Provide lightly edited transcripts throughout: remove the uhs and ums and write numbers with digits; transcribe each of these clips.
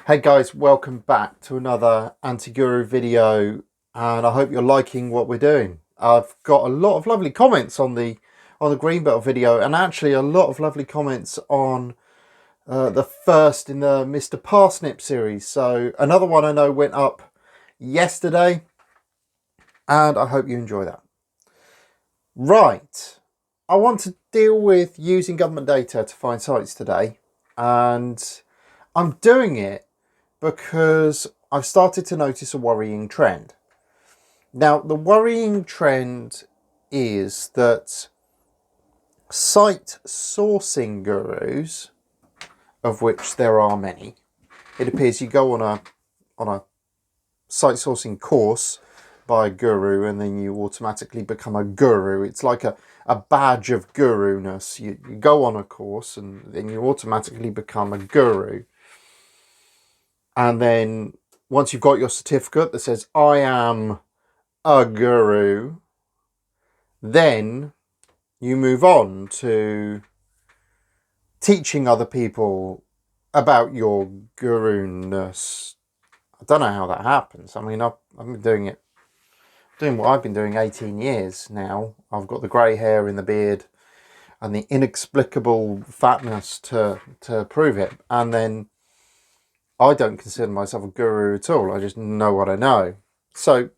Hey guys, welcome back to another Anti-Guru video, and I hope you're liking what we're doing. I've got a lot of lovely comments on the Greenbelt video, and actually a lot of lovely comments on the first in the Mr. Parsnip series. So another one I know went up yesterday, and I hope you enjoy that. Right, I want to deal with using government data to find sites today, and I'm doing it because I've started to notice a worrying trend. Now, the worrying trend is that site sourcing gurus, of which there are many, it appears you go on a site sourcing course by a guru and then you automatically become a guru. It's like a badge of guru-ness. You go on a course and then you automatically become a guru. And then once you've got your certificate that says, I am a guru, then you move on to teaching other people about your guru-ness. I don't know how that happens. I mean, I've been doing what I've been doing 18 years now. I've got the grey hair in the beard and the inexplicable fatness to prove it. And then I don't consider myself a guru at all. I just know what I know. So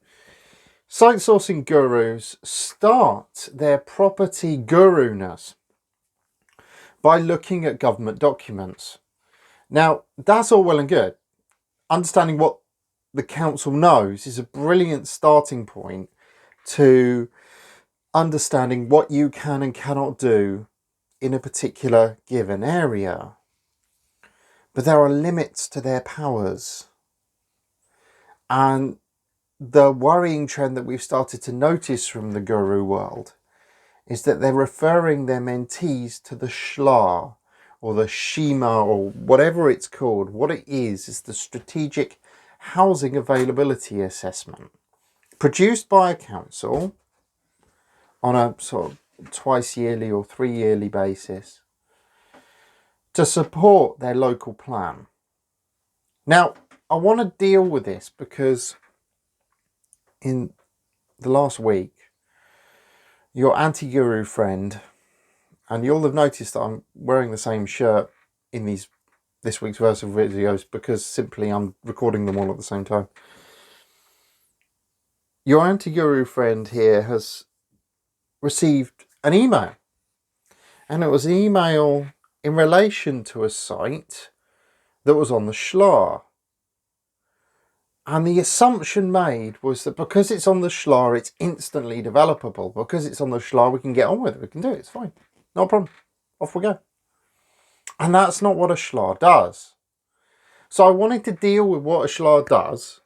site sourcing gurus start their property guru-ness by looking at government documents. Now, that's all well and good. Understanding what the council knows is a brilliant starting point to understanding what you can and cannot do in a particular given area. But there are limits to their powers. And the worrying trend that we've started to notice from the guru world is that they're referring their mentees to the SHLAA or the SHEMA or whatever it's called. What it is the Strategic Housing Availability Assessment, produced by a council on a sort of twice yearly or 3 yearly basis to support their local plan. Now, I want to deal with this because in the last week, your anti-guru friend, and you'll have noticed that I'm wearing the same shirt in this week's Versal videos because simply I'm recording them all at the same time. Your anti-guru friend here has received an email, and it was an email in relation to a site that was on the SHLAA. And the assumption made was that because it's on the SHLAA, it's instantly developable. Because it's on the SHLAA, we can get on with it. We can do it. It's fine. No problem. Off we go. And that's not what a SHLAA does. So I wanted to deal with what a SHLAA does.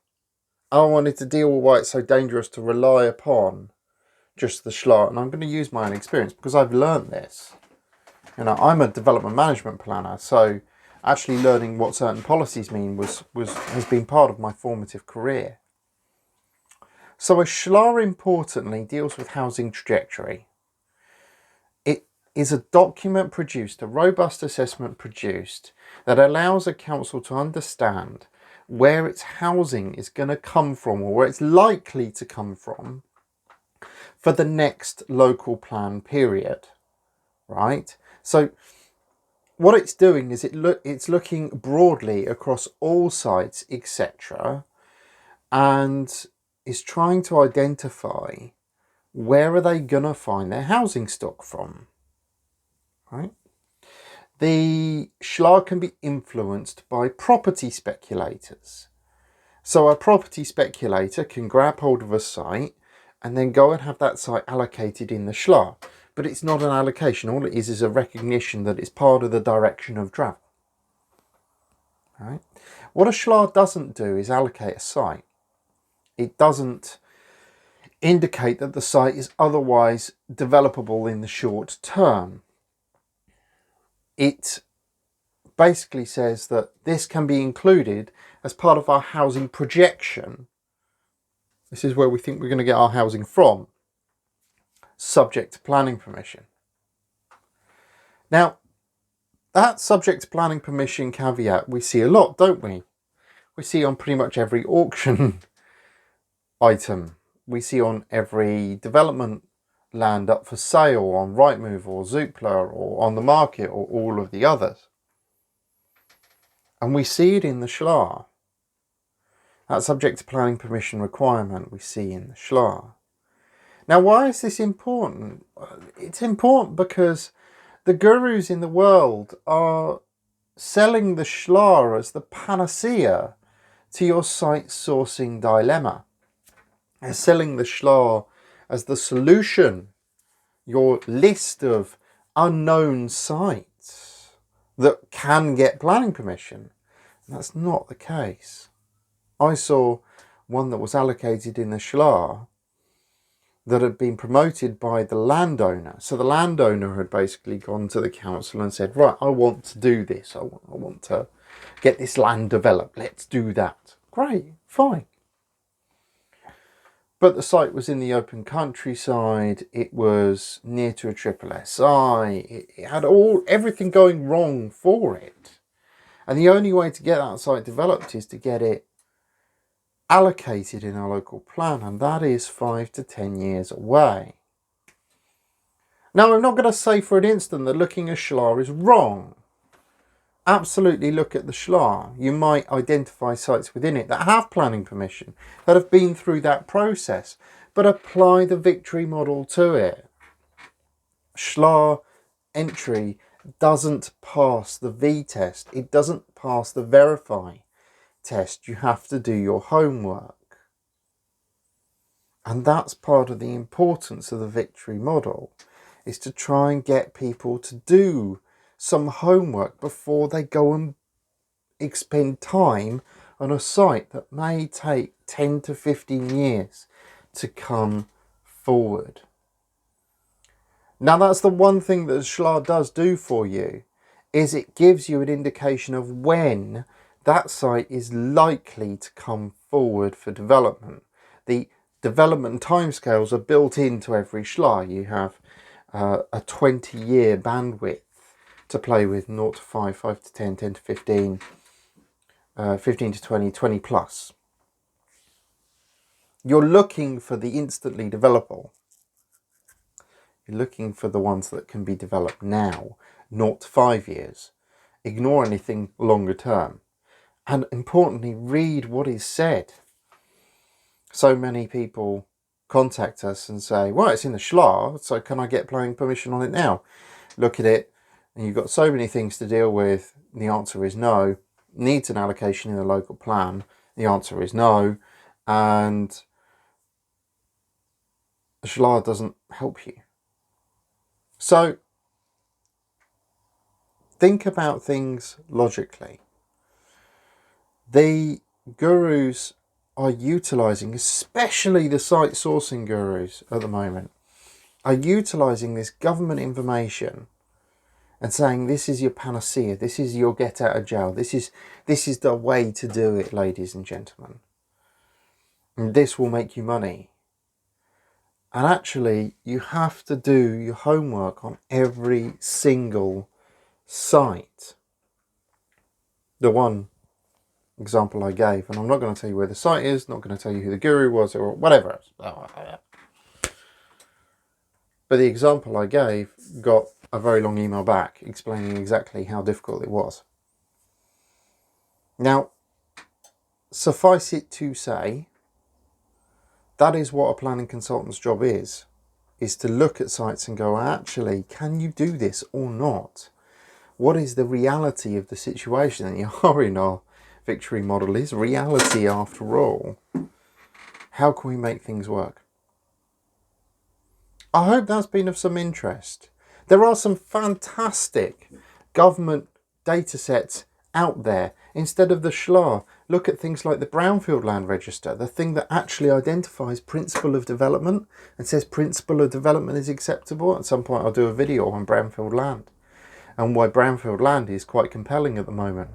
I wanted to deal with why it's so dangerous to rely upon just the SHLAA. And I'm going to use my own experience because I've learned this. You know, I'm a development management planner, so actually learning what certain policies mean has been part of my formative career. So a SHLAA, importantly, deals with housing trajectory. It is a document produced, a robust assessment produced, that allows a council to understand where its housing is going to come from, or where it's likely to come from, for the next local plan period, right? So what it's doing is it's looking broadly across all sites, etc., and is trying to identify where are they going to find their housing stock from, right? The SHLAA can be influenced by property speculators. So a property speculator can grab hold of a site and then go and have that site allocated in the SHLAA. But it's not an allocation. All it is a recognition that it's part of the direction of travel. Right? What a SHLAA doesn't do is allocate a site. It doesn't indicate that the site is otherwise developable in the short term. It basically says that this can be included as part of our housing projection. This is where we think we're going to get our housing from, subject to planning permission. Now, that subject to planning permission caveat we see a lot, don't we? we see on pretty much every auction item. We see on every development land up for sale on Rightmove or Zoopla or on the market or all of the others. And we see it in the SHLAA. That subject to planning permission requirement we see in the SHLAA. Now, why is this important? It's important because the gurus in the world are selling the SHLAA as the panacea to your site sourcing dilemma. They're selling the SHLAA as the solution, your list of unknown sites that can get planning permission. And that's not the case. I saw one that was allocated in the SHLAA that had been promoted by the landowner. So the landowner had basically gone to the council and said, right, I want to do this. I want to get this land developed. Let's do that. Great, fine. But the site was in the open countryside. It was near to a triple SI. It had everything going wrong for it. And the only way to get that site developed is to get it allocated in a local plan. And that is 5 to 10 years away. Now, I'm not going to say for an instant that looking at SHLAA is wrong. Absolutely look at the SHLAA. You might identify sites within it that have planning permission, that have been through that process, but apply the victory model to it. SHLAA entry doesn't pass the V test. It doesn't pass the verify test. You have to do your homework. And that's part of the importance of the victory model, is to try and get people to do some homework before they go and expend time on a site that may take 10 to 15 years to come forward. Now, that's the one thing that SHLAA does do for you, is it gives you an indication of when that site is likely to come forward for development. The development timescales are built into every SHLAA. You have a 20-year bandwidth to play with, 0 to 5, 5 to 10, 10 to 15, 15 to 20, 20 plus. You're looking for the instantly developable. You're looking for the ones that can be developed now, 0 to 5 years. Ignore anything longer term. And importantly, read what is said. So many people contact us and say, well, it's in the SHLAA, so can I get planning permission on it now? Look at it, and you've got so many things to deal with. The answer is no. Needs an allocation in the local plan. The answer is no. And the SHLAA doesn't help you. So think about things logically. The gurus are utilising, especially the site sourcing gurus at the moment, are utilising this government information and saying this is your panacea, this is your get out of jail, this is the way to do it, ladies and gentlemen. And this will make you money. And actually, you have to do your homework on every single site. The one example I gave, and I'm not going to tell you where the site is, not going to tell you who the guru was or whatever else. But the example I gave got a very long email back explaining exactly how difficult it was. Now, suffice it to say, that is what a planning consultant's job is to look at sites and go, actually, can you do this or not? What is the reality of the situation? And you are in our victory model is reality after all. How can we make things work? I hope that's been of some interest. There are some fantastic government data sets out there. Instead of the SHLAA, look at things like the Brownfield Land Register, the thing that actually identifies principle of development and says principle of development is acceptable. At some point I'll do a video on brownfield land and why brownfield land is quite compelling at the moment.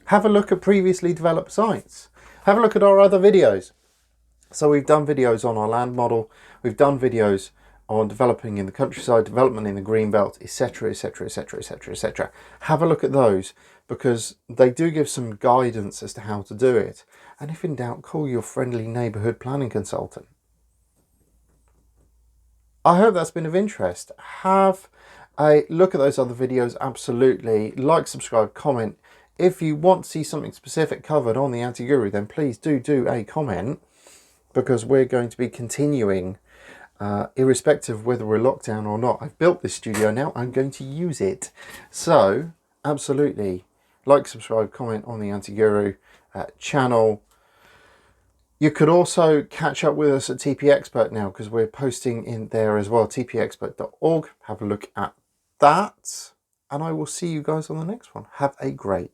Have a look at previously developed sites. Have a look at our other videos. So we've done videos on our land model. We've done videos on developing in the countryside, development in the greenbelt, etc, etc, etc, etc, etc. Have a look at those, because they do give some guidance as to how to do it. And if in doubt, call your friendly neighbourhood planning consultant. I hope that's been of interest. Have a look at those other videos, absolutely. Like, subscribe, comment. If you want to see something specific covered on the Anti-Guru, then please do a comment, because we're going to be continuing irrespective of whether we're locked down or not. I've built this studio now, I'm going to use it. So absolutely, like, subscribe, comment on the Anti-Guru channel. You could also catch up with us at TP Expert now, because we're posting in there as well, tpexpert.org. Have a look at that, and I will see you guys on the next one. Have a great